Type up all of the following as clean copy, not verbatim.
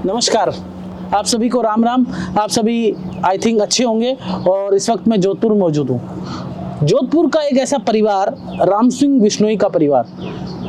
नमस्कार, आप सभी को राम राम। आप सभी आई थिंक अच्छे होंगे और इस वक्त मैं जोधपुर मौजूद हूँ। जोधपुर का एक ऐसा परिवार, राम सिंह बिश्नोई का परिवार,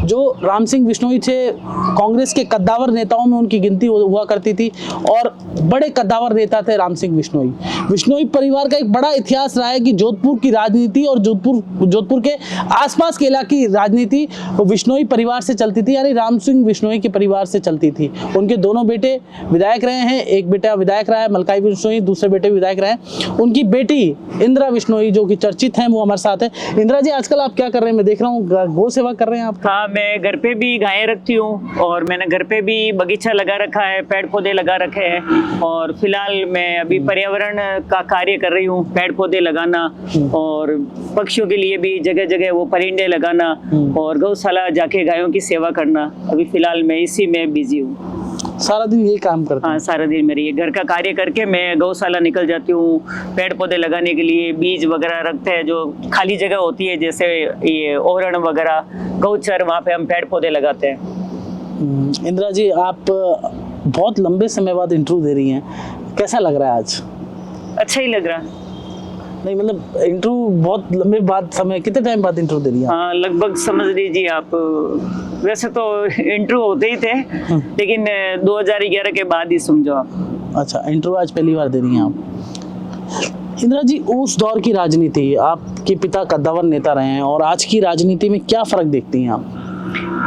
जो राम सिंह बिश्नोई थे, कांग्रेस के कद्दावर नेताओं में उनकी गिनती हुआ करती थी और बड़े कद्दावर नेता थे राम सिंह बिश्नोई। बिश्नोई परिवार का एक बड़ा इतिहास रहा है कि जोधपुर की राजनीति और जोधपुर के आसपास के इलाके की राजनीति वो बिश्नोई परिवार से चलती थी, यानी राम सिंह बिश्नोई के परिवार से चलती थी। उनके दोनों बेटे विधायक रहे हैं, एक बेटा विधायक रहा है मलकाई बिश्नोई, दूसरे बेटे विधायक रहे हैं। उनकी बेटी इंदिरा बिश्नोई जो कि चर्चित हैं, वो हमारे साथ है। इंदिरा जी, आजकल आप क्या कर रहे हैं? मैं देख रहा हूँ गौ सेवा कर रहे हैं आप। हाँ, मैं घर पे भी गायें रखती हूँ और मैंने घर पे भी बगीचा लगा रखा है, पेड़ पौधे लगा रखे हैं और फिलहाल मैं अभी पर्यावरण का कार्य कर रही हूँ, पेड़ पौधे लगाना और पक्षियों के लिए भी जगह जगह वो परिंदे लगाना और गौशाला जाके गायों की सेवा करना। अभी फिलहाल मैं इसी में बिजी हूँ। सारा दिन यही काम करते हैं? हाँ, सारा दिन मेरी ये घर का कार्य करके मैं गौशाला निकल जाती हूँ। पेड़ पौधे लगाने के लिए बीज वगैरह रखते हैं, जो खाली जगह होती है जैसे ये ओरण वगैरह, गौचर, वहाँ पे हम पेड़ पौधे लगाते हैं। इंदिरा जी, आप बहुत लंबे समय बाद इंटरव्यू दे रही हैं, कैसा लग रहा है आज? अच्छा ही लग रहा। नहीं मतलब इंटरव्यू बहुत लंबे बाद, समय कितने टाइम बाद इंटरव्यू दे रही हैं? हाँ, लगभग समझ लीजिए आप। वैसे तो इंटरव्यू होते ही थे, लेकिन 2011 के बाद ही समझो आप। अच्छा, इंटरव्यू आज पहली बार दे रही हैं आप। इंदिरा जी, उस दौर की राजनीति, आपके पिता कद्दावर नेता रहे हैं, और आज की राजनीति में क्या फर्क देखती हैं आप?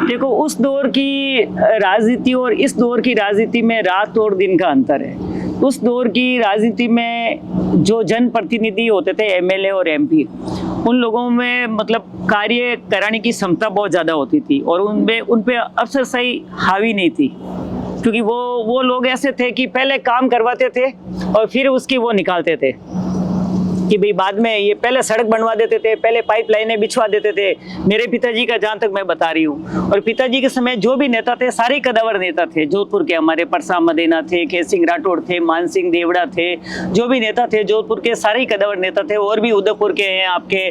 देखो, उस दौर की राजनीति और इस दौर की राजनीति में रात और दिन का अंतर है। उस दौर की राजनीति में जो जनप्रतिनिधि होते थे, एमएलए और एमपी, उन लोगों में मतलब कार्य कराने की क्षमता बहुत ज़्यादा होती थी और उन पे अफसरशाही हावी नहीं थी, क्योंकि वो लोग ऐसे थे कि पहले काम करवाते थे और फिर उसकी वो निकालते थे कि भाई बाद में ये पहले सड़क बनवा देते थे, पहले पाइपलाइनें बिछवा देते थे। मेरे पिताजी का जहाँ तक मैं बता रही हूँ, और पिताजी के समय जो भी नेता थे सारे कद्दावर नेता थे। जोधपुर के हमारे परसा मदेना थे, के सिंह राठौड़ थे, मान सिंह देवड़ा थे, जो भी नेता थे जोधपुर के सारे ही कद्दावर नेता थे। और भी उदयपुर के हैं आपके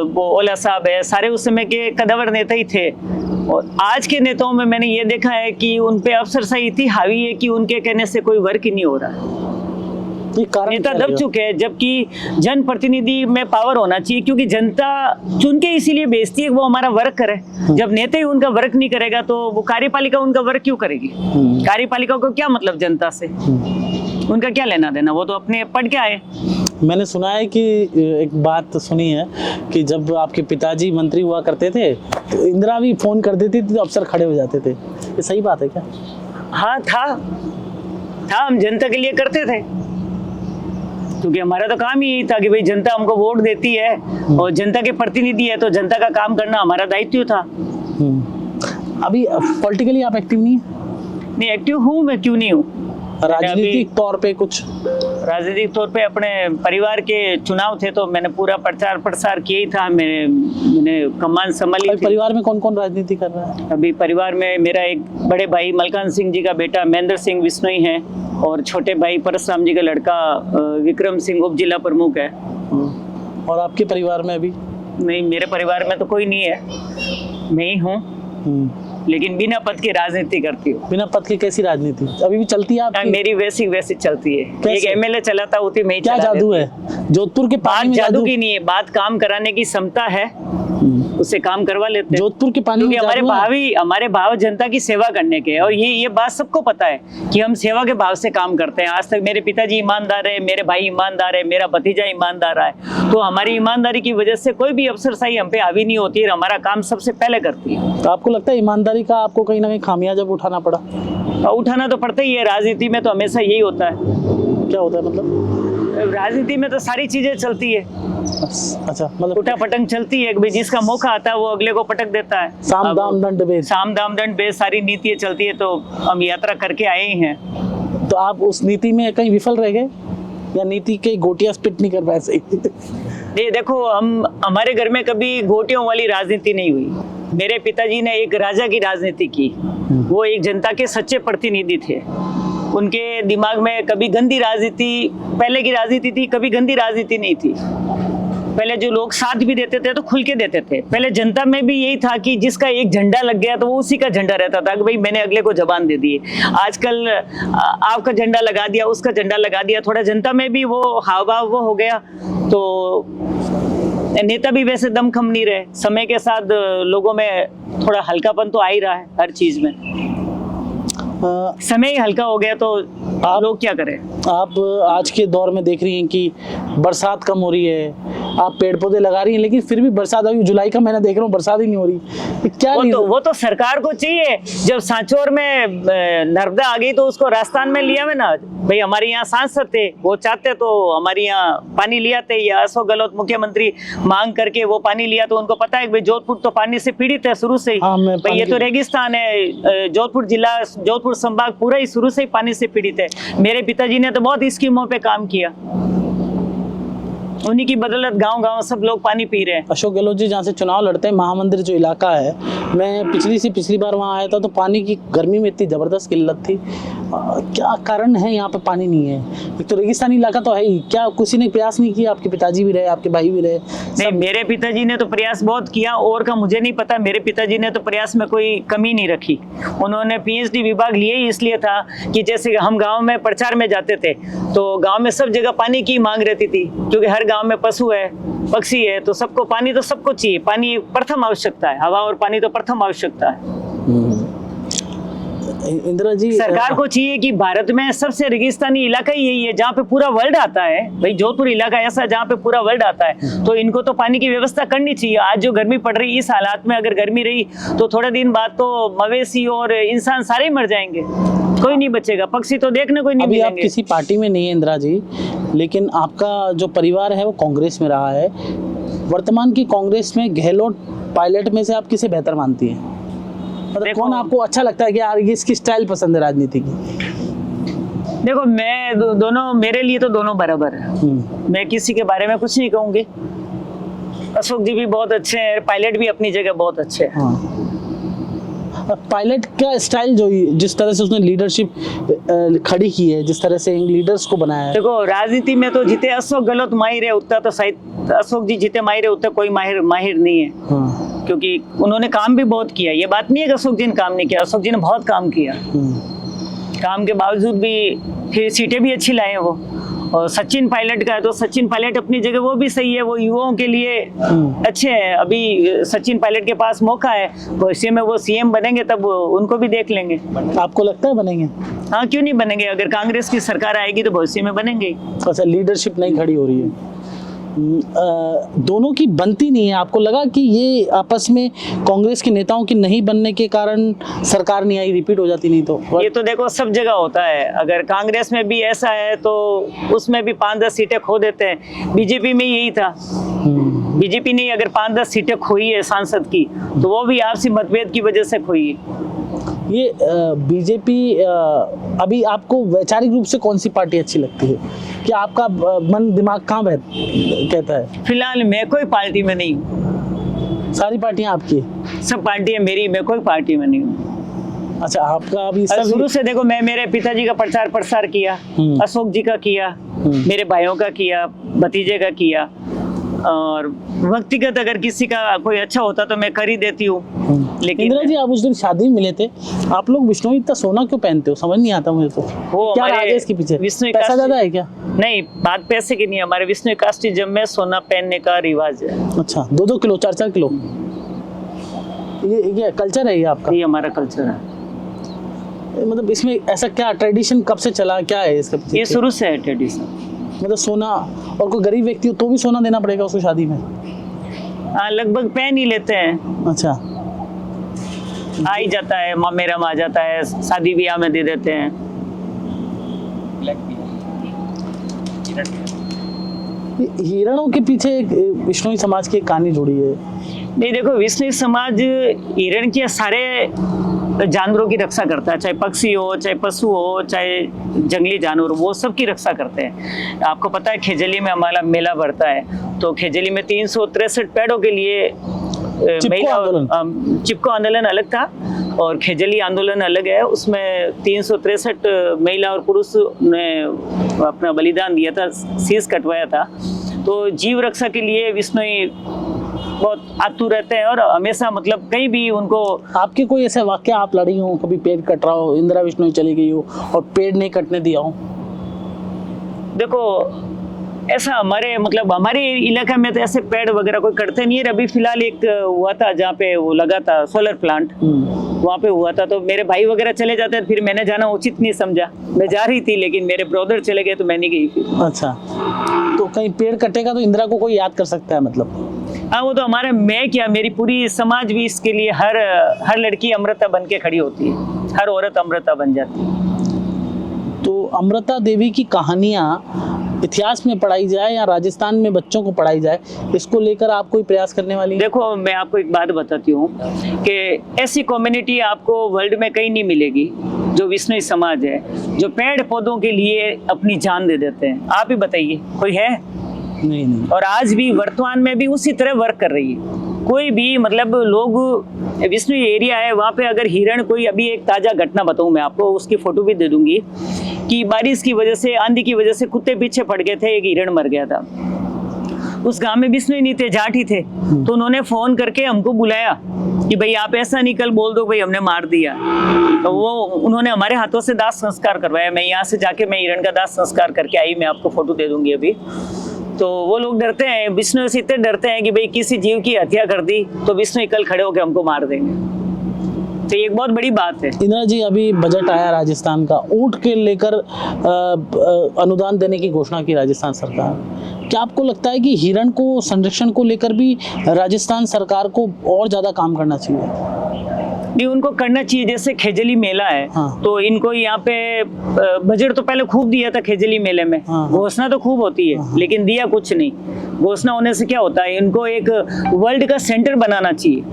वो ओला साहब है, सारे उस समय के कद्दावर नेता ही थे। और आज के नेताओं में मैंने ये देखा है कि उन पे अफसरशाही इतनी हावी है कि उनके कहने से कोई वर्क ही नहीं हो रहा है। नेता दब चुके हैं, जबकि जनप्रतिनिधि में पावर होना चाहिए, क्योंकि जनता चुन के इसीलिए भेजती है वो हमारा वर्क करे। जब नेता ही उनका वर्क नहीं करेगा तो वो कार्यपालिका उनका वर्क क्यों करेगी? कार्यपालिका को क्या मतलब जनता से? उनका क्या लेना देना? वो तो अपने पढ़ के आए। मैंने सुना है कि एक बात सुनी है कि जब आपके पिताजी मंत्री हुआ करते थे तो इंदिरा भी फोन कर देती थी तो अफसर खड़े हो जाते थे, ये सही बात है क्या? हाँ, था, हम जनता के लिए करते थे, क्योंकि हमारा तो काम ही था कि भाई जनता हमको वोट देती है और जनता के प्रतिनिधि है, तो जनता का काम करना हमारा दायित्व था। अभी पॉलिटिकली आप एक्टिव नहीं है? नहीं, एक्टिव हूँ मैं, क्यों नहीं हूँ। राजनीतिक तौर पे कुछ? राजनीतिक तौर पे अपने परिवार के चुनाव थे तो मैंने पूरा प्रचार प्रसार किया ही था। मैंने कमान संभाली थी। परिवार में कौन कौन राजनीति कर रहा है? अभी परिवार में मेरा एक बड़े भाई मलकान सिंह जी का बेटा महेंद्र सिंह बिश्नोई है और छोटे भाई परशुराम जी का लड़का विक्रम सिंह उप जिला प्रमुख है। और आपके परिवार में अभी? नहीं, मेरे परिवार में तो कोई नहीं है, मैं ही हूँ, लेकिन बिना पद की राजनीति करती हूँ। बिना पद की कैसी राजनीति अभी भी चलती है आपकी? मेरी वैसी चलती है। एक एमएलए चलाता होती, मैं ही क्या जादू है जोधपुर के पानी में? जादू की नहीं है बात, काम कराने की क्षमता है, उससे काम करवा लेते हैं। जोधपुर के पानी में हमारे भाव जनता की सेवा करने के, और ये बात सबको पता है कि हम सेवा के भाव से काम करते हैं। आज तक मेरे पिताजी ईमानदार है, मेरे भाई ईमानदार है, मेरा भतीजा ईमानदार है, तो हमारी ईमानदारी की वजह से कोई भी अफसरशाही हम पे हावी नहीं होती है, हमारा काम सबसे पहले करती है। तो आपको लगता है ईमानदारी का आपको कहीं ना कहीं खामियाजा उठाना पड़ा? उठाना तो पड़ता ही है, राजनीति में तो हमेशा यही होता है। क्या होता है मतलब? राजनीति में तो सारी चीजें चलती है। अच्छा, मतलब उठा पटंग चलती है, भाई जिसका मौका आता है वो अगले को पटक देता है। साम दाम दंड भेद सारी नीतियाँ चलती है, तो हम यात्रा करके आए ही हैं। तो आप उस नीति में कहीं विफल रह गए या नीति के गोटियां स्पिट नहीं कर पाए सही? नहीं, देखो, हमारे घर में कभी गोटियों वाली राजनीति नहीं हुई। मेरे पिताजी ने एक राजा की राजनीति की, वो एक जनता के सच्चे प्रतिनिधि थे। उनके दिमाग में कभी गंदी राजनीति, पहले की राजनीति थी, कभी गंदी राजनीति नहीं थी। पहले जो लोग साथ भी देते थे तो खुल के देते थे। पहले जनता में भी यही था कि जिसका एक झंडा लग गया तो वो उसी का झंडा रहता था कि भाई मैंने अगले को जबान दे दी। आजकल आपका झंडा लगा दिया, उसका झंडा लगा दिया, थोड़ा जनता में भी वो हाव भाव वो हो गया। तो नेता भी वैसे दमखम नहीं रहे। समय के साथ लोगों में थोड़ा हल्कापन तो आ ही रहा है हर चीज में। समय ही हल्का हो गया तो आप लोग क्या करें। आप आज के दौर में देख रही हैं कि बरसात कम हो रही है, आप पेड़ पौधे लगा रही हैं, लेकिन फिर भी बरसात अभी जुलाई का महीना देख रहा हूँ, बरसात ही नहीं हो रही। क्या वो तो सरकार को चाहिए। जब सांचौर में नर्मदा आ गई तो उसको राजस्थान में लिया है ना भाई। हमारे यहाँ सांसद थे, वो चाहते तो हमारे यहाँ पानी लिया थे, या अशोक गहलोत मुख्यमंत्री मांग करके वो पानी लिया। तो उनको पता है कि भाई जोधपुर तो पानी से पीड़ित है शुरू से ही। भाई ये तो रेगिस्तान है। जोधपुर जिला, जोधपुर संभाग पूरा ही शुरू से ही पानी से पीड़ित है। मेरे पिताजी ने तो बहुत स्कीमों पे काम किया, उन्हीं की बदौलत गांव-गांव सब लोग पानी पी रहे हैं। अशोक गहलोत जी जहाँ से चुनाव लड़ते हैं, महामंदिर जो इलाका है, मैं पिछली बार वहाँ आया था तो पानी की गर्मी में इतनी ज़बरदस्त किल्लत थी। क्या कारण है यहाँ पे पानी नहीं है? एक तो रेगिस्तानी इलाका तो है ही, क्या किसी ने प्रयास नहीं किया? आपके पिताजी भी रहे, आपके भाई भी रहे। नहीं, मेरे पिताजी ने तो प्रयास बहुत किया, और का मुझे नहीं पता। मेरे पिताजी ने तो प्रयास में कोई कमी नहीं रखी। उन्होंने PhD विभाग लिए ही इसलिए था कि जैसे हम गाँव में प्रचार में जाते थे तो गाँव में सब जगह पानी की मांग रहती थी, क्योंकि हर गांव में पशु है, पक्षी है, तो सबको पानी तो सबको चाहिए। पानी प्रथम आवश्यकता है, हवा और पानी तो प्रथम आवश्यकता है। इंदिरा जी, सरकार को चाहिए कि भारत में सबसे रेगिस्तानी इलाका ही यही है जहाँ पे पूरा वर्ल्ड आता है। भाई जोधपुर इलाका ऐसा जहाँ पे पूरा वर्ल्ड आता है, तो इनको तो पानी की व्यवस्था करनी चाहिए। आज जो गर्मी पड़ रही, इस हालात में अगर गर्मी रही तो थोड़े दिन बाद तो मवेशी और इंसान सारे ही मर जाएंगे, कोई नहीं बचेगा, पक्षी तो देखने को नहीं मिलेंगे। आप किसी पार्टी में नहीं है इंदिरा जी, लेकिन आपका जो परिवार है वो कांग्रेस में रहा है। वर्तमान की कांग्रेस में गहलोत पायलट में से आप किसे बेहतर मानती हैं? मतलब कौन आपको अच्छा लगता है कि यार ये इसकी स्टाइल पसंद है राजनीति की? देखो, मैं दोनों, मेरे लिए तो दोनों बराबर है। मैं किसी के बारे में कुछ नहीं कहूंगी। अशोक जी भी बहुत अच्छे हैं, पायलट भी अपनी जगह बहुत अच्छे हैं। हाँ। पायलट का स्टाइल जो जिस तरह से उसने लीडरशिप खड़ी की है, जिस तरह से लीडर्स को बनाया है। देखो, राजनीति में तो जितने अशोक गहलोत माहिर है उतना तो शायद अशोक जी जितने माहिर है उतना कोई माहिर नहीं है। हाँ। क्योंकि उन्होंने काम भी बहुत किया। ये बात नहीं है कि अशोक जी ने काम नहीं किया, अशोक जी ने बहुत काम किया। काम के बावजूद भी फिर सीटें भी अच्छी लाए वो। और सचिन पायलट का है तो सचिन पायलट अपनी जगह वो भी सही है, वो युवाओं के लिए अच्छे हैं। अभी सचिन पायलट के पास मौका है, भविष्य में वो CM बनेंगे तब उनको भी देख लेंगे। आपको लगता है बनेंगे? हाँ, क्यों नहीं बनेंगे? अगर कांग्रेस की सरकार आएगी तो भविष्य में बनेंगे। अच्छा, लीडरशिप नहीं खड़ी हो रही है, दोनों की बनती नहीं है। आपको लगा कि ये आपस में कांग्रेस के नेताओं की नहीं बनने के कारण सरकार नहीं आई, रिपीट हो जाती? नहीं तो ये तो देखो सब जगह होता है। अगर कांग्रेस में भी ऐसा है तो उसमें भी 5-10 सीटें खो देते हैं। बीजेपी में यही था। बीजेपी ने अगर 5-10 सीटें खोई है सांसद की तो वो भी आपसी मतभेद की वजह से खोई है। ये बीजेपी अभी आपको वैचारिक रूप से कौन सी पार्टी अच्छी लगती है? क्या आपका मन दिमाग कहाँ कहता है? फिलहाल मैं कोई पार्टी में नहीं हूँ। सारी पार्टियां आपकी? सब पार्टियां मेरी, मैं कोई पार्टी में नहीं हूँ। अच्छा, आपका अभी शुरू से देखो, मैं मेरे पिताजी का प्रचार प्रसार किया, अशोक जी का किया, मेरे भाइयों का किया, भतीजे का किया, और व्यक्तिगत अगर किसी का कोई अच्छा होता तो मैं कर ही देती हूँ। लेकिन इंदिरा जी, आप उस दिन शादी में मिले थे, आप लोग विष्णु इतना सोना क्यों पहनते हो? समझ नहीं आता मुझे तो। वो क्या राज है इसके पीछे? विष्णु पैसा ज्यादा है क्या? नहीं, बात पैसे की नहीं है। हमारे विष्णु कास्टिज्म में सोना पहनने का रिवाज है। अच्छा, 2-2 किलो, 4-4 किलो, ये कल्चर है ये आपका? ये हमारा कल्चर है। मतलब इसमें ऐसा क्या ट्रेडिशन कब से चला, क्या है इसका पीछे? ये शुरू से है ट्रेडिशन। मतलब सोना, और कोई गरीब व्यक्ति हो तो भी सोना देना पड़ेगा उसको शादी में? हाँ, लगभग पहन ही लेते हैं। अच्छा, आ ही जाता है, मामेरम आ जाता है, शादी ब्याह में दे देते हैं। हिरणों के पीछे एक विष्णुई समाज की एक कहानी जुड़ी है। नहीं, देखो, विष्णु समाज हिरण के सारे जानवरों की रक्षा करता है, चाहे पक्षी हो, चाहे पशु हो, चाहे जंगली जानवर, वो सब की रक्षा करते हैं। आपको पता है खेजली में हमारा मेला बढ़ता है, तो खेजली में 363 पेड़ों के लिए चिपको आंदोलन अलग था और खेजली आंदोलन अलग है। उसमें 363 महिला और पुरुष ने अपना बलिदान दिया था, शीश कटवाया था। तो जीव रक्षा के लिए विश्नोई बहुत आतुर रहते हैं और हमेशा मतलब कहीं भी उनको। आपके कोई ऐसा वाक्य आप लड़ी हो, कभी पेड़ कट रहा हो, इंदिरा विश्नोई चली गई हो और पेड़ नहीं कटने दिया हो? देखो ऐसा हमारे मतलब हमारे इलाके में तो ऐसे पेड़ वगैरह कोई कटते नहीं है। अभी फिलहाल एक हुआ था जहाँ पे वो लगा था सोलर प्लांट, वहाँ पे हुआ था, तो मेरे भाई वगैरह चले जाते हैं, फिर मैंने जाना उचित नहीं समझा। मैं जा रही थी लेकिन मेरे ब्रदर चले गए तो मैं नहीं गई फिर। अच्छा, तो कहीं पेड़ कटेगा तो इंदिरा को कोई याद कर सकता है मतलब? हाँ, वो तो हमारे, मैं क्या, मेरी पूरी समाज भी इसके लिए हर लड़की अमृता बन के खड़ी होती है, हर औरत अमृता बन जाती है। तो अमृता देवी की कहानियाँ इतिहास में पढ़ाई जाए या राजस्थान में बच्चों को पढ़ाई जाए, इसको लेकर आप कोई प्रयास करने वाली हैं? देखो मैं आपको एक बात बताती हूँ कि ऐसी कम्युनिटी आपको वर्ल्ड में कहीं नहीं मिलेगी जो विश्नोई समाज है, जो पेड़ पौधों के लिए अपनी जान दे देते हैं। आप ही बताइए, कोई है? नहीं। और आज भी वर्तमान में भी उसी तरह वर्क कर रही है। कोई भी मतलब लोग, विश्नोई एरिया है वहाँ पे अगर हिरण, कोई अभी एक ताज़ा घटना बताऊँ मैं आपको, उसकी फोटो भी दे दूंगी, कि बारिश की वजह से, आंधी की वजह से कुत्ते पीछे पड़ गए थे, एक हिरण मर गया था। उस गांव में विश्नोई नहीं थे, जाट ही थे, तो उन्होंने फोन करके हमको बुलाया कि भाई आप ऐसा नहीं कल बोल दो भाई हमने मार दिया। तो वो उन्होंने हमारे हाथों से दाह संस्कार करवाया। मैं यहाँ से जाके मैं हिरण का दाह संस्कार करके आई, मैं आपको फोटो दे दूंगी अभी। तो वो लोग डरते हैं, विश्नोई से इतने डरते हैं कि भाई किसी जीव की हत्या कर दी तो विश्नोई कल खड़े होकर हमको मार देंगे। तो ये एक बहुत बड़ी बात है। इंदिरा जी, अभी बजट आया राजस्थान का, ऊंट के लेकर अनुदान देने की घोषणा की राजस्थान सरकार। क्या आपको लगता है कि हिरण को संरक्षण को लेकर भी राजस्थान सरकार को और ज्यादा काम करना चाहिए? नहीं, उनको करना चाहिए। जैसे खेजली मेला है, हाँ। तो इनको यहाँ पे बजट तो पहले खूब दिया था खेजली मेले में। हाँ। घोषणा तो खूब होती है, हाँ। लेकिन दिया कुछ नहीं। घोषणा होने से क्या होता है, इनको एक वर्ल्ड का सेंटर बनाना चाहिए।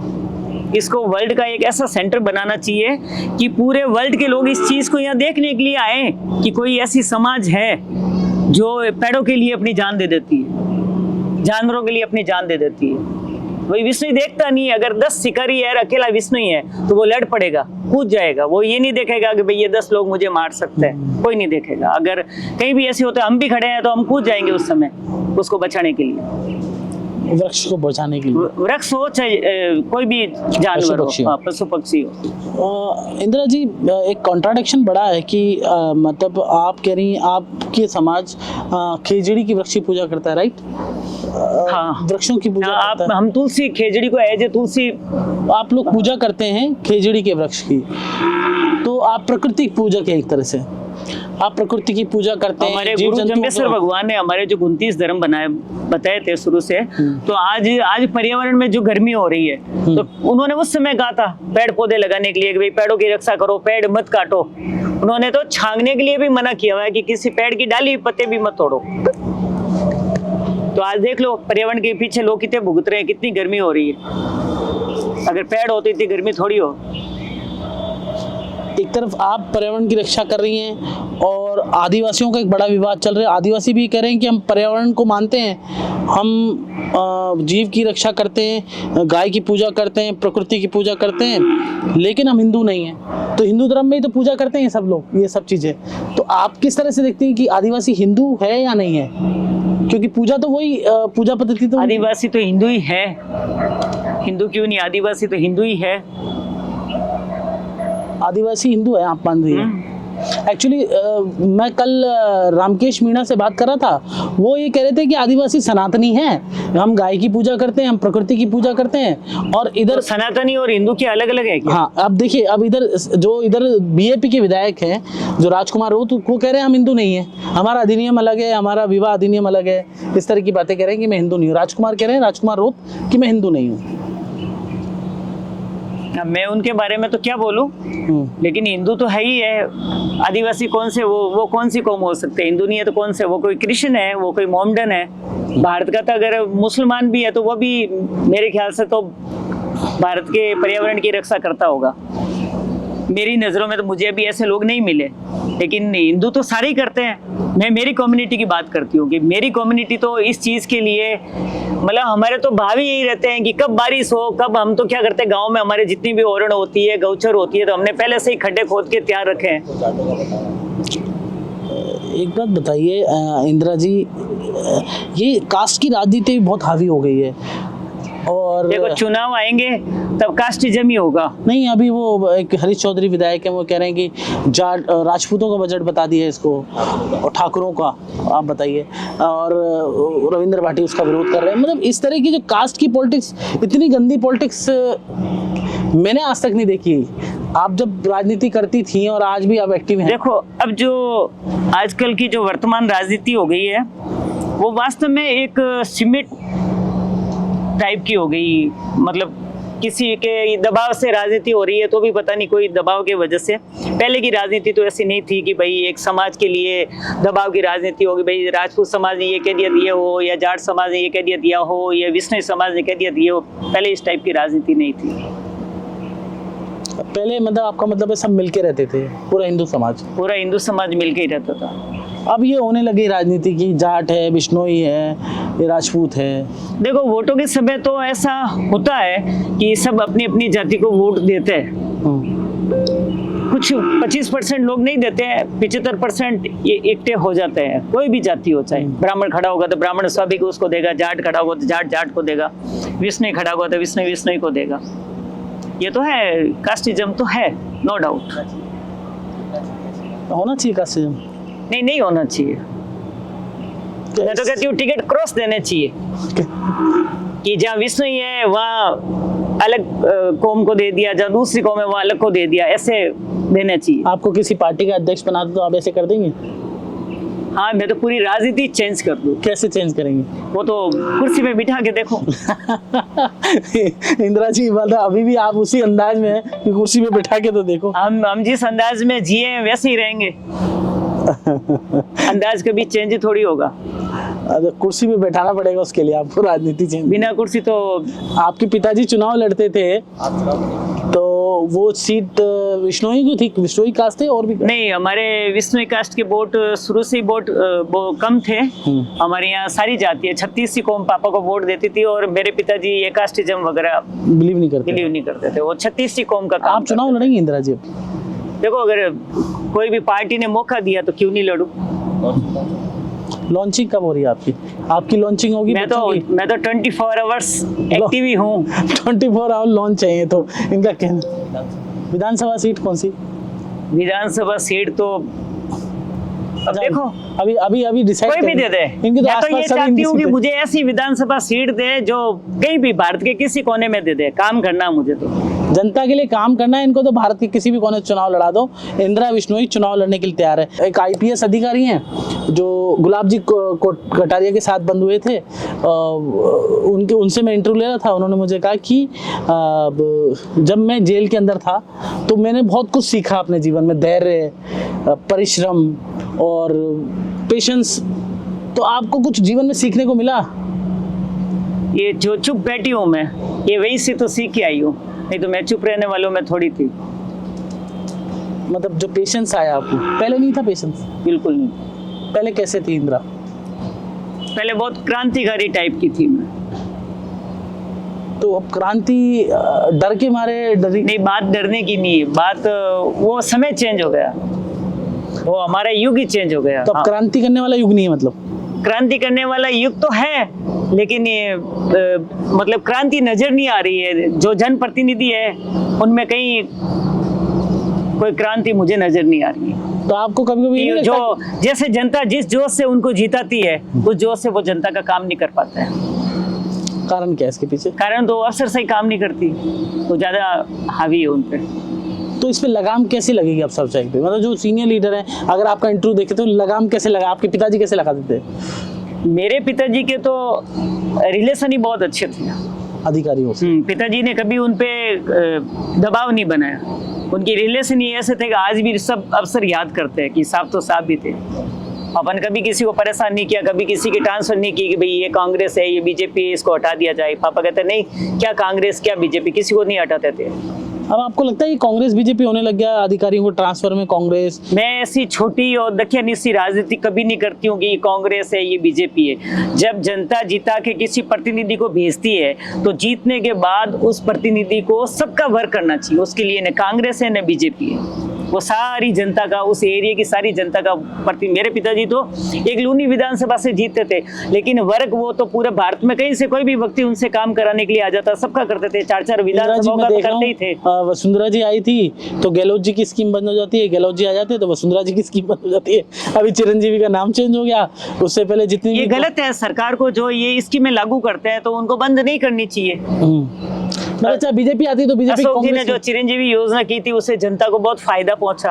इसको वर्ल्ड का एक ऐसा सेंटर बनाना चाहिए कि पूरे वर्ल्ड के लोग इस चीज को यहाँ देखने के लिए आए कि कोई ऐसी समाज है जो पेड़ों के लिए अपनी जान दे देती है, जानवरों के लिए अपनी जान दे देती है। वही विश्नोई देखता नहीं है। अगर 10 शिकारी है और अकेला विश्नोई है तो वो लड़ पड़ेगा, कूद जाएगा। वो ये नहीं देखेगा कि भाई ये 10 लोग मुझे मार सकते हैं, कोई नहीं देखेगा। अगर कहीं भी ऐसे होता है, हम भी खड़े हैं तो हम कूद जाएंगे उस समय उसको बचाने के लिए, वृक्ष को बचाने के लिए। वृक्ष हो चाहे कोई भी जानवर हो, पशु पक्षी हो। इंदिरा जी, एक कॉन्ट्राडिक्शन बड़ा है कि मतलब आप कह रही हैं आपके समाज खेजड़ी की वृक्ष की पूजा करता है, राइट? हाँ, वृक्षों की पूजा करता है। हम तुलसी, खेजड़ी को एज ए तुलसी आप लोग पूजा करते हैं खेजड़ी के वृक्ष की, तो आप प्रकृति पूजक है एक तरह से। आप प्रकृति की पूजा करते हैं। हमारे गुरु जम्बेश्वर भगवान ने हमारे जो 29 धर्म बताए थे शुरू से, तो आज पर्यावरण में जो गर्मी हो रही है, तो उन्होंने उस समय कहा था पेड़ पौधे लगाने के लिए कि भाई पेड़ों की रक्षा करो, पेड़ मत काटो। उन्होंने तो छांगने के लिए भी मना किया हुआ है कि किसी पेड़ की डाली पत्ते भी मत तोड़ो। तो आज देख लो पर्यावरण के पीछे लोग कितने भुगत रहे हैं, कितनी गर्मी हो रही है। अगर पेड़ होते इतनी गर्मी थोड़ी हो। एक तरफ आप पर्यावरण की रक्षा कर रही हैं और आदिवासियों का एक बड़ा विवाद चल रहा है। आदिवासी भी कह रहे हैं कि हम पर्यावरण को मानते हैं, हम जीव की रक्षा करते हैं, गाय की पूजा करते हैं, प्रकृति की पूजा करते हैं, लेकिन हम हिंदू नहीं हैं। तो हिंदू धर्म में ही तो पूजा करते हैं सब लोग, ये सब चीज़ें। तो आप किस तरह से देखते हैं कि आदिवासी हिंदू है या नहीं है? क्योंकि पूजा तो वही, पूजा पद्धति तो आदिवासी तो हिंदू ही है। हिंदू क्यों नहीं, आदिवासी तो हिंदू ही है। आदिवासी हिंदू है, आप मान रही हैं? एक्चुअली मैं कल रामकेश मीणा से बात कर रहा था, वो ये कह रहे थे कि आदिवासी सनातनी हैं, हम गाय की पूजा करते हैं, हम प्रकृति की पूजा करते हैं। और इधर तो सनातनी और हिंदू के अलग अलग है क्या? हाँ, अब देखिए, अब इधर बीजेपी के विधायक हैं जो राजकुमार राउत, वो कह रहे हैं हम हिंदू नहीं है, हमारा अधिनियम अलग है, हमारा विवाह अधिनियम अलग है। इस तरह की बातें कह रहे हैं कि मैं हिंदू नहीं हूँ। राजकुमार कह रहे हैं, राजकुमार राउत, कि मैं हिंदू नहीं हूँ। मैं उनके बारे में तो क्या बोलूं, लेकिन हिंदू तो है ही है। आदिवासी कौन से, वो कौन सी कौम हो सकते हैं? हिंदू नहीं है तो कौन से? वो कोई क्रिश्चियन है, वो कोई मोमडन है। भारत का तो अगर मुसलमान भी है तो वो भी मेरे ख्याल से तो भारत के पर्यावरण की रक्षा करता होगा। मेरी नज़रों में तो मुझे अभी ऐसे लोग नहीं मिले, लेकिन हिंदू तो सारे ही करते हैं। मैं मेरी कम्युनिटी की बात करती हूँ कि मेरी कम्युनिटी तो इस चीज़ के लिए, मतलब हमारे तो भाव ही यही रहते हैं कि कब बारिश हो, कब। हम तो क्या करते हैं, गांव में हमारे जितनी भी ओरण होती है, गौचर होती है, तो हमने पहले से ही खड्डे खोद के तैयार रखे हैं। एक बात बताइए इंदिरा जी, ये कास्ट की राजनीति भी बहुत हावी हो गई है। और देखो चुनाव आएंगे तब कास्टिज्म ही होगा। नहीं, अभी वो एक हरीश चौधरी विधायक है, वो कह रहे हैं कि जाट राजपूतों का बजट बता दिया इसको और ठाकुरों का, आप बताइए। और रविंद्र भाटी उसका विरोध कर रहे हैं। मतलब इस तरह की जो कास्ट की पॉलिटिक्स, इतनी गंदी पॉलिटिक्स मैंने आज तक नहीं देखी। आप जब राजनीति करती थी और आज भी आप एक्टिव हैं। देखो अब जो आजकल की जो वर्तमान राजनीति हो गई है वो वास्तव में एक सीमेंट टाइप की हो गई। मतलब किसी के दबाव से राजनीति हो रही है तो भी पता नहीं कोई दबाव की वजह से। पहले की राजनीति तो ऐसी नहीं थी कि भाई एक समाज के लिए दबाव की राजनीति होगी, भाई राजपूत समाज ने ये कह दिया दिया हो या जाट समाज ने ये कह दिया दिया हो या विष्णु समाज ने कह दिया दिया हो। पहले इस टाइप की राजनीति नहीं थी। पहले मतलब आपका मतलब है सब मिलके रहते थे, पूरा हिंदू समाज मिलके ही रहता था। अब ये होने लगी राजनीति की जाट है, बिश्नोई है, ये राजपूत है। देखो वोटों के समय तो ऐसा होता है कि सब अपनी अपनी जाति को वोट देते हैं। कुछ 25% लोग नहीं देते हैं, 75% ये एकटे हो जाते हैं। कोई भी जाति हो, चाहे ब्राह्मण खड़ा होगा तो ब्राह्मण स्वाभाविक उसको देगा, जाट खड़ा होगा तो जाट जाट को देगा, विष्णु खड़ा होगा तो विष्णु विष्णु को देगा। ये तो है, कास्टिज्म तो है, नो डाउट। होना चाहिए कास्टिज्म? नहीं होना चाहिए। मैं तो कहती हूँ टिकट क्रॉस देने चाहिए कि जहाँ विष्णु ही है वहाँ अलग कौम को दे दिया, जहाँ दूसरी कौम है वहाँ अलग को दे दिया, ऐसे देने चाहिए। आपको किसी पार्टी का अध्यक्ष बना दो तो आप ऐसे कर देंगे? हाँ, मैं तो पूरी राजनीति चेंज कर दूँ। कैसे चेंज करेंगे? वो तो कुर्सी पे बिठा के देखो। इंदिरा जी बात अभी भी आप उसी अंदाज में है कि कुर्सी पे बिठा के तो देखो। हम जिस अंदाज में जिए वैसे ही रहेंगे। अंदाज कभी चेंज थोड़ी होगा। कुर्सी पे बैठाना पड़ेगा उसके लिए आपको, राजनीति चेंज। बिना कुर्सी तो आपके पिताजी चुनाव लड़ते थे तो वो सीट विष्णोई की थी, विष्णोई कास्ट थे और भी? नहीं, हमारे विष्णोई कास्ट के वोट शुरू से ही वोट वो कम थे। हमारे यहाँ सारी जाति है, 36 सी कौम पापा को वोट देती थी और मेरे पिताजी ये कास्टिज्म वगैरह बिलीव नहीं करते थे। वो 36 सी कौम का काम। आप चुनाव लड़ेंगे इंदिरा जी? देखो अगर कोई भी पार्टी ने मौका दिया तो क्यों नहीं लड़ूं। लॉन्चिंग कब हो रही है आपकी? आपकी लॉन्चिंग होगी? मैं तो 24 आवर्स एक्टिव ही हूँ। 24 आवर लॉन्च चाहिए तो इनका कहना। विधानसभा सीट कौन सी? विधानसभा सीट तो अब देखो अभी डिसाइड कोई भी दे दे। इनके तो मैं तो ये आसपास चाहती हूँ कि मुझे ऐसी विधानसभा सीट दे जो कहीं भी भारत के किसी कोने में दे दे। काम करना मुझे तो जनता के लिए काम करना है इनको। तो भारत के किसी भी कोने से चुनाव लड़ा दो, इंदिरा विश्नोई चुनाव लड़ने के लिए तैयार है। एक IPS अधिकारी हैं जो गुलाब जी कटारिया के साथ बंद हुए थे, उनसे मैं इंटरव्यू ले रहा था। उन्होंने मुझे कहा कि जब मैं जेल के अंदर था तो मैंने बहुत कुछ सीखा अपने जीवन में, धैर्य, परिश्रम और पेशेंस। तो आपको कुछ जीवन में सीखने को मिला? ये जो चुप बैठी हूँ मैं, ये वहीं से तो सीख के आई हूँ, नहीं तो मैं चुप रहने वालों में थोड़ी थी। मतलब जो पेशेंस आया आपको, पहले नहीं था पेशेंस? बिल्कुल नहीं। पहले कैसे थी इंदिरा? पहले बहुत क्रांतिकारी टाइप की थी मैं। तो अब क्रांति डर के मारे डरी? नहीं, बात डरने की नहीं, बात वो समय चेंज हो गया, वो हमारा युग ही चेंज हो गया। तो अब क्रांति करने वाला युग नहीं है? मतलब क्रांति करने वाला युग तो है, लेकिन ये मतलब क्रांति नजर नहीं आ रही है। जो जनप्रतिनिधि है उनमें कहीं कोई क्रांति मुझे नजर नहीं आ रही है। तो आपको कभी-कभी जो जैसे जनता जिस जोश से उनको जीताती है, उस जोश से वो जनता का काम नहीं कर पाता है। कारण क्या है इसके पीछे? कारण तो अफसर सही काम नहीं करती, वो ज्यादा हावी है उन पे। तो इस पे लगाम कैसे लगेगी अब सच्चाई पे? मतलब जो सीनियर लीडर हैं, अगर आपका इंटरव्यू देखे तो लगाम कैसे लगा? आपके पिताजी कैसे लगा देते? मेरे पिताजी के तो रिलेशन ही बहुत अच्छे थे अधिकारियों से। पिताजी ने कभी उन पे दबाव नहीं बनाया। उनके रिलेशन ही ऐसे थे कि आज भी सब अफसर याद करते हैं कि साहब तो साहब भी थे। अपन कभी किसी को परेशान नहीं किया, कभी किसी की ट्रांसफर नहीं की कि भाई ये कांग्रेस है, ये बीजेपी है, इसको हटा दिया जाए। पापा कहते नहीं, क्या कांग्रेस क्या बीजेपी, किसी को नहीं हटाते थे। अब आपको लगता है कि कांग्रेस बीजेपी होने लग गया अधिकारियों को ट्रांसफर में? कांग्रेस, मैं ऐसी छोटी और दखियानी राजनीति कभी नहीं करती हूँ कि ये कांग्रेस है ये बीजेपी है। जब जनता जीता के किसी प्रतिनिधि को भेजती है तो जीतने के बाद उस प्रतिनिधि को सबका वर्क करना चाहिए। उसके लिए न कांग्रेस है न बीजेपी है। वो सारी जनता का, उस एरिया की सारी जनता का प्रति। मेरे पिताजी तो एक लूनी विधानसभा से जीतते थे, लेकिन वर्ग वो तो पूरे भारत में कहीं से कोई भी व्यक्ति उनसे काम कराने के लिए आ जाता, सबका करते थे। 4-4 विधानसभाओं का तो करते ही थे। वसुंधरा जी आई थी तो गहलोत जी की स्कीम बंद हो जाती है, गहलोत जी आ जाते हैं तो वसुंधरा जी की स्कीम बंद हो जाती है। अभी चिरंजीवी का नाम चेंज हो गया, उससे पहले जितनी ये गलत है। सरकार को जो ये स्कीमें लागू करते हैं तो उनको बंद नहीं करनी चाहिए। मतलब अच्छा बीजेपी आती तो बीजेपी अशोक जी ने जो चिरंजीवी योजना की थी उससे जनता को बहुत फायदा पहुंचा।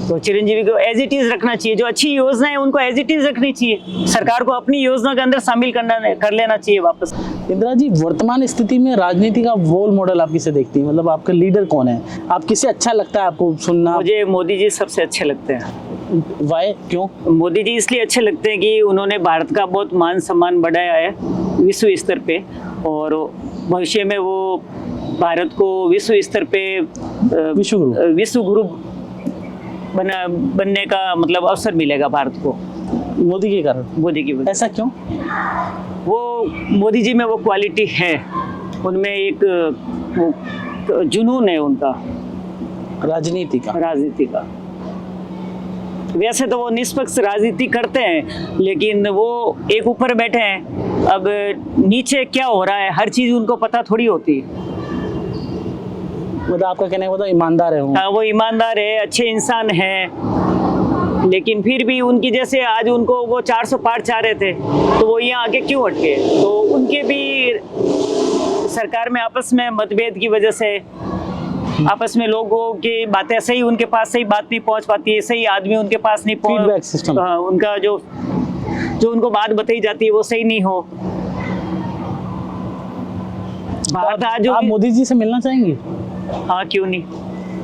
तो चिरंजीवी को एज इट इज रखना चाहिए। जो अच्छी योजना है उनको एज इट इज रखनी चाहिए। सरकार को अपनी योजना के अंदर शामिल कर लेना चाहिए वापस। इंदिरा जी, वर्तमान स्थिति में राजनीति का रोल मॉडल आप किसे देखती हैं? मतलब आपका लीडर कौन है? आप किसे अच्छा लगता है आपको सुनना? मुझे मोदी जी सबसे अच्छे लगते हैं। वाई, क्यों? मोदी जी इसलिए अच्छे लगते हैं कि उन्होंने भारत का बहुत मान सम्मान बढ़ाया है विश्व स्तर पे, और भविष्य में वो भारत को विश्व स्तर पे विश्व गुरु बनने का मतलब अवसर मिलेगा भारत को, मोदी के कारण। मोदी की वजह। ऐसा क्यों? वो मोदी जी में वो क्वालिटी है, उनमें एक वो जुनून है उनका राजनीति का। वैसे तो वो निष्पक्ष राजनीति करते हैं, लेकिन वो एक ऊपर बैठे हैं, अब नीचे क्या हो रहा है हर चीज उनको पता थोड़ी होती है। मतलब आपका कहने का मतलब ईमानदार है वो? हाँ, वो ईमानदार है, अच्छे इंसान हैं, लेकिन फिर भी उनकी जैसे आज उनको वो 400 पार चाह रहे थे तो वो यहाँ आके क्यों अटके? तो उनके भी सरकार में आपस में मतभेद की वजह से आपस में लोगों की बातें सही उनके पास सही बात नहीं पहुंच पाती है, सही आदमी उनके पास नहीं फीडबैक सिस्टम, उनका जो उनको बात बताई जाती है वो सही नहीं हो। भारत आज आप मोदी जी से मिलना चाहेंगे? हाँ, क्यों नहीं,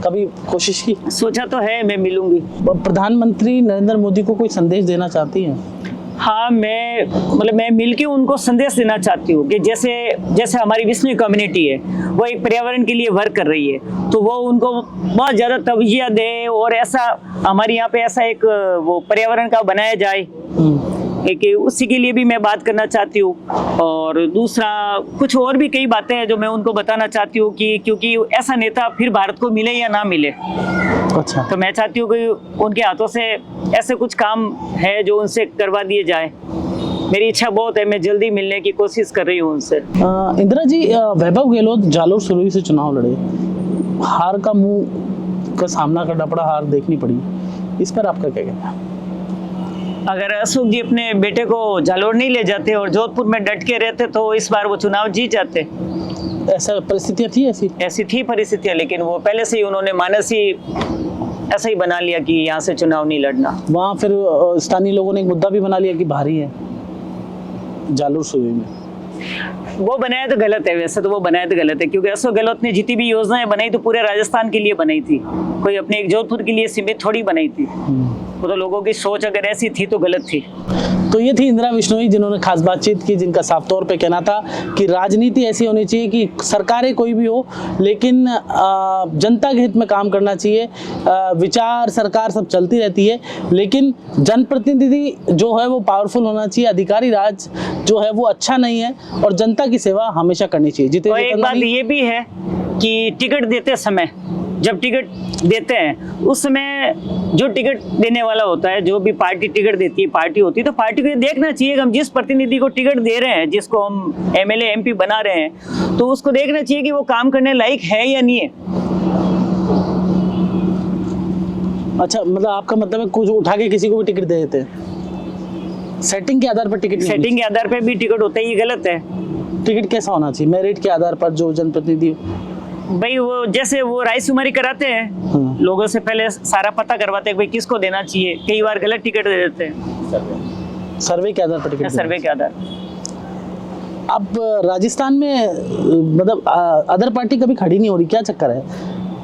कभी कोशिश की? सोचा तो है, मैं मिलूंगी। प्रधानमंत्री नरेंद्र मोदी को कोई संदेश देना चाहती हैं? हाँ, मैं मिलके उनको संदेश देना चाहती हूँ कि जैसे हमारी विष्णु कम्युनिटी है वो एक पर्यावरण के लिए वर्क कर रही है, तो वो उनको बहुत ज़्यादा तवज्जो दे, और ऐसा हमारे यहाँ पे ऐसा एक वो पर्यावरण का बनाया जाए, कि उसी के लिए भी मैं बात करना चाहती हूँ। और दूसरा कुछ और भी कई बातें हैं जो मैं उनको बताना चाहती हूँ कि क्योंकि ऐसा नेता फिर भारत को मिले या ना मिले, अच्छा, तो मैं चाहती हूँ कि उनके हाथों से ऐसे कुछ काम है जो उनसे करवा दिए जाए। मेरी इच्छा बहुत है, मैं जल्दी मिलने की कोशिश कर रही हूँ उनसे। इंदिरा जी, वैभव गहलोत जालोर सुरई से चुनाव लड़े, हार का मुंह का सामना करना पड़ा, हार देखनी पड़ी, इस पर आपका क्या कहना है? अगर अशोक जी अपने बेटे को जालोर नहीं ले जाते और जोधपुर में डट के रहते तो इस बार वो चुनाव जीत जाते। ऐसा परिस्थितियाँ थी? ऐसी थी परिस्थितियाँ, लेकिन वो पहले से ही उन्होंने मानस ही ऐसा ही बना लिया कि यहाँ से चुनाव नहीं लड़ना। वहाँ फिर स्थानीय लोगों ने एक मुद्दा भी बना लिया कि भारी है जालोर सुरई में। वो बनाया तो गलत है, वैसे तो वो बनाया तो गलत है, क्योंकि अशोक गहलोत ने जितनी भी योजनाएं बनाई तो पूरे राजस्थान के लिए बनाई थी, कोई अपने एक जोधपुर के लिए सीमित थोड़ी बनाई थी। वो तो लोगों की सोच अगर ऐसी थी तो गलत थी। तो ये थी इंदिरा बिश्नोई, जिन्होंने खास बातचीत की, जिनका साफ तौर पे कहना था कि राजनीति ऐसी होनी चाहिए कि सरकारें कोई भी हो लेकिन जनता के हित में काम करना चाहिए। विचार सरकार सब चलती रहती है, लेकिन जनप्रतिनिधि जो है वो पावरफुल होना चाहिए, अधिकारी राज जो है वो अच्छा नहीं है, और जनता की सेवा हमेशा करनी चाहिए। जितने एक बात ये भी है कि टिकट देते समय, जब टिकट देते हैं उस समय जो टिकट देने वाला होता है, जो भी पार्टी टिकट देती है, पार्टी होती है, तो पार्टी को ये देखना चाहिए कि हम जिस प्रतिनिधि को टिकट दे रहे हैं, जिसको हम एमएलए एमपी बना रहे हैं, तो उसको देखना चाहिए कि वो काम करने लायक है या नहीं है। अच्छा, मतलब आपका मतलब है कुछ उठा के किसी को भी टिकट दे देते हैं? सेटिंग के आधार पर टिकट? सेटिंग के आधार पर भी टिकट होता है, ये गलत है। टिकट कैसा होना चाहिए? मेरिट के आधार पर जो जनप्रतिनिधि भाई वो जैसे वो रायशुमारी कराते हैं, लोगों से पहले सारा पता करवाते हैं भाई किसको देना चाहिए, कई बार गलत टिकट दे देते हैं। सर्वे के आधार पर टिकट? सर्वे के आधार। अब राजस्थान में मतलब अदर पार्टी कभी खड़ी नहीं हो रही, क्या चक्कर है?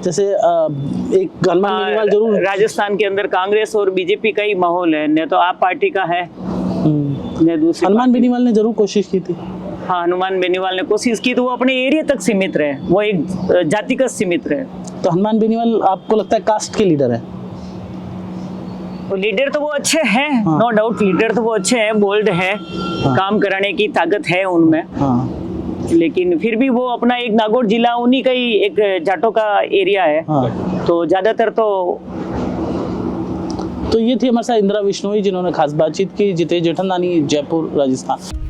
जैसे एक हनुमान बेनीवाल जरूर, राजस्थान के अंदर कांग्रेस और बीजेपी का ही माहौल है, न तो आप पार्टी का है न दूसरी। हनुमान बेनीवाल ने जरूर कोशिश की थी। हाँ, हनुमान बेनीवाल ने कोशिश की तो वो अपने एरिया तक सीमित रहे, वो एक जातिगत सीमित रहे। तो हनुमान बेनीवाल आपको लगता है कास्ट के लीडर है? तो लीडर तो वो अच्छे हैं, हाँ। नो डाउट लीडर तो वो अच्छे हैं, बोल्ड है, हाँ। काम कराने की ताकत है उनमें, हाँ। लेकिन फिर भी वो अपना एक नागौर जिला उन्हीं का ही एक जाटों का एरिया है, हाँ। तो ज़्यादातर तो ये थी हमारे साथ इंदिरा विश्नोई जिन्होंने खास बातचीत की। जितेश जेठमलानी, जयपुर, राजस्थान।